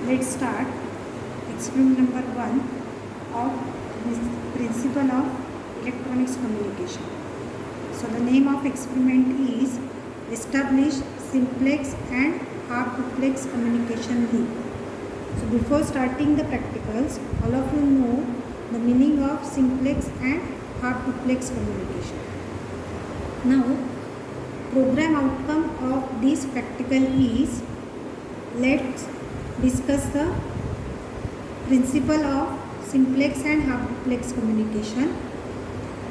Let's start experiment number 1 of this principle of electronics communication. So the name of experiment is establish simplex and half duplex communication link. So before starting the practicals, all of you know the meaning of simplex and half duplex communication. Now program outcome of this practical is, let's discuss the principle of simplex and half duplex communication.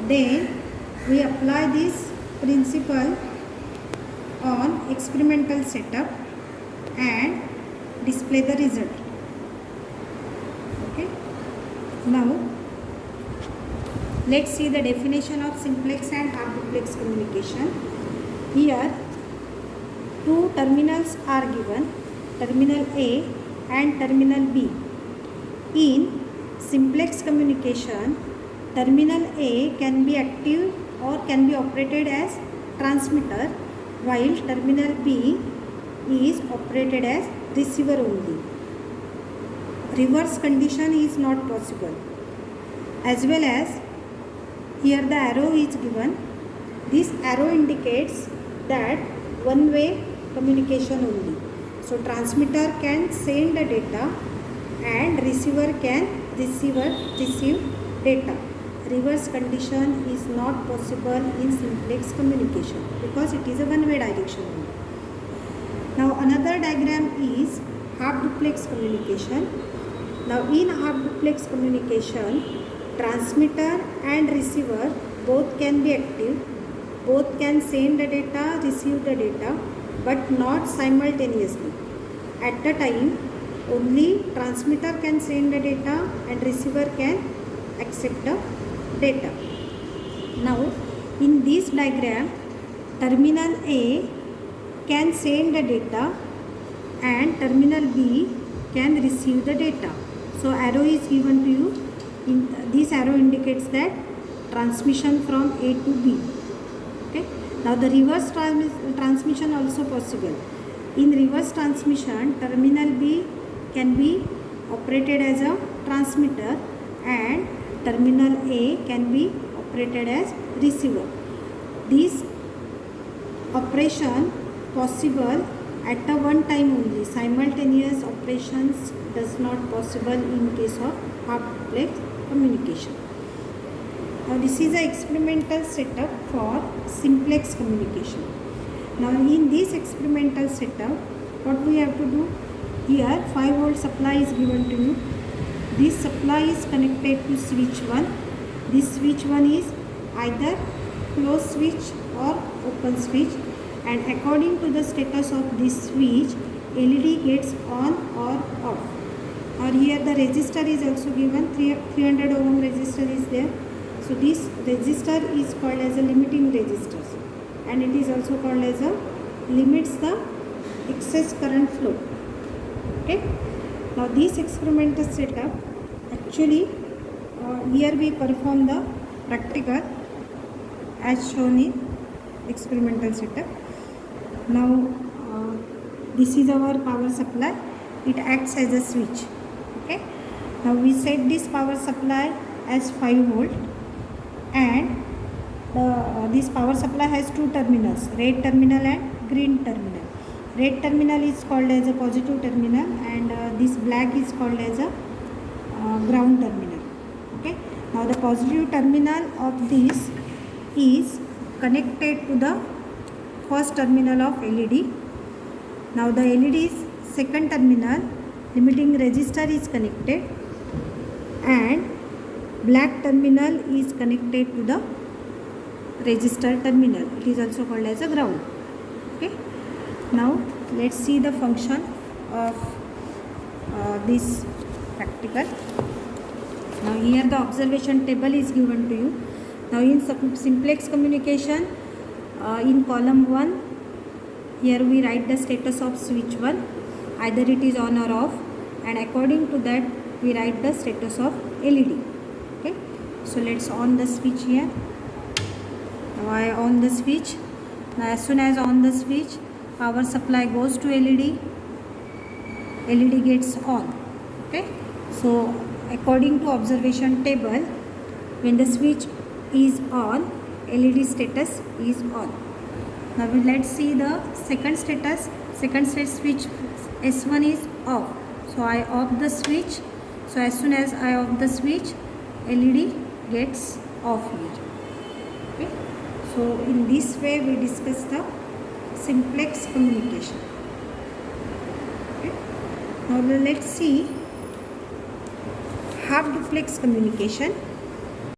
Then we apply this principle on experimental setup and display the result. Okay. Now let's see the definition of simplex and half duplex communication. Here two terminals are given, terminal A and terminal B. In simplex communication, terminal A can be active or can be operated as transmitter, while terminal B is operated as receiver only. Reverse condition is not possible. As well as here the arrow is given. This arrow indicates that one-way communication only. So transmitter can send the data and receiver can receive data. Reverse condition is not possible in simplex communication because it is a one-way direction only. Now another diagram is half duplex communication. Now in half duplex communication, transmitter and receiver both can be active, both can send the data, receive the data, but not simultaneously. At the time, only transmitter can send the data and receiver can accept the data. Now in this diagram, terminal A can send the data and terminal B can receive the data. So arrow is given to you. This arrow indicates that transmission from A to B. Okay. Now the reverse transmission also possible. In reverse transmission, terminal B can be operated as a transmitter and terminal A can be operated as receiver. This operation possible at a one time only. Simultaneous operations does not possible in case of half duplex communication. Now this is an experimental setup for simplex communication. Now in this experimental setup, what we have to do, here 5 volt supply is given to you. This supply is connected to switch 1. This switch 1 is either closed switch or open switch, and according to the status of this switch, LED gets on or off. Or here the resistor is also given, 300 ohm resistor is there. So this resistor is called as a limiting resistor, and it is also called as a limits the excess current flow. Okay. Now this experimental setup, actually here we perform the practical as shown in experimental setup. Now this is our power supply. It acts as a switch. Okay. Now we set this power supply as 5 volt, and this power supply has two terminals, red terminal and green terminal. Red terminal is called as a positive terminal, and this black is called as a ground terminal. Okay. Now the positive terminal of this is connected to the first terminal of LED. Now the LED's second terminal, limiting resistor, is connected, and black terminal is connected to the resistor terminal. It is also called as a ground. Okay. Now let's see the function of this practical. Now here the observation table is given to you. Now in simplex communication, in column 1, here we write the status of switch 1, either it is on or off, and according to that we write the status of LED. Okay. So let's on the switch here. Now I on the switch. Now as soon as on the switch, power supply goes to LED. LED gets on. Okay, so according to observation table, when the switch is on, LED status is on. Now let's see the second status. Second state switch S1 is off. So I off the switch. So as soon as I off the switch, LED gets off here. Okay. So in this way we discuss the simplex communication. Okay. Now let's see half duplex communication.